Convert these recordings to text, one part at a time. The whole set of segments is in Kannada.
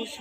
ಗಣೇಶ.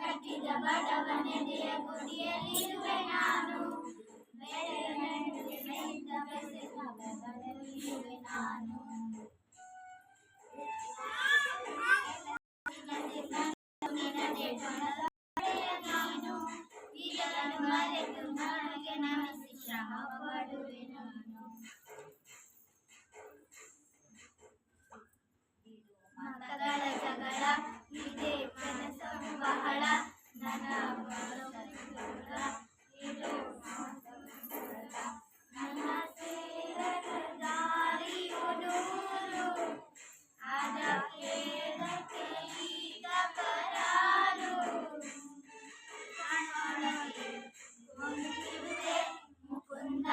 ಕಟ್ಟಿದ ಬಡವನೆದೆಯ ಗುಡಿಯಲ್ಲಿರುವೆ ನಾನು, ಬಡವನಿರುವೆ ನಾನು. ನೀನು ಇದನ್ನು ಮರೆತು ನನಗೆ ನಮಿಸಿ ಶ್ರಮ ಪಡುವೆ ನಾನು. ಮತಗಳ ಜಗಳ ಇದೆ ಕನಸು ಬಹಳ, ನನ್ನ ಇದು ನನ್ನ ಸೇರದ ದಾರಿಯು ದೂರು, ಅದಕ್ಕೆ ಈಗ ಬರಲು ಕಣ್ಣೊಳಗೆ ಹೊಂದಿರುವೆ ಮುಕುಂದ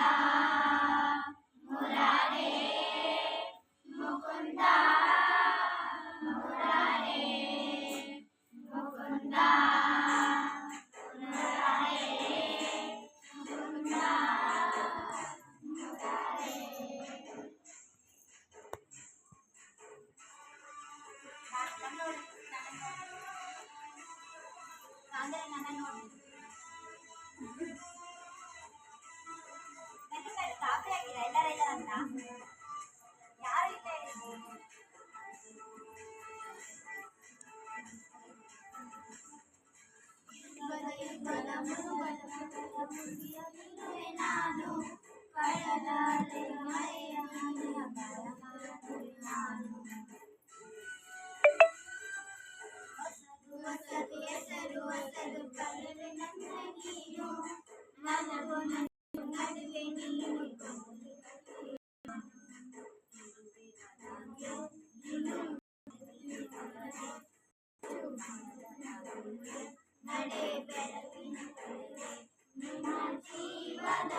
ಮುರಾರೇ, ಮುಕುಂದ ಮುರಾರೇ, ಮುಕುಂದ ಮುರಾರೇ, ಮುಕುಂದ ಮುರಾರೇ. ಅಂದ್ರೆ ನನ್ನ ನೋಡಿ ಕಾಫಿ ಆಗಿಲ್ಲ, ಎಲ್ಲರ ಇಲ್ಲ ಅಂತ ಯಾರು ಇಲ್ಲ ಹೇಳಿದ್ರು. ನಾನು ಕಡಲಾರೆ ಮರೆಯ ನಾನು, ಹೊಸದು ಹೆಸರು ಹೊಸದು ಕಲರು ನನ್ನ ನೀನು, ನನಗೂ ನಡುವೆ ನೀನು ನಡೆ ಬೆಳಕಿನ ನಿನ್ನ ಜೀವದ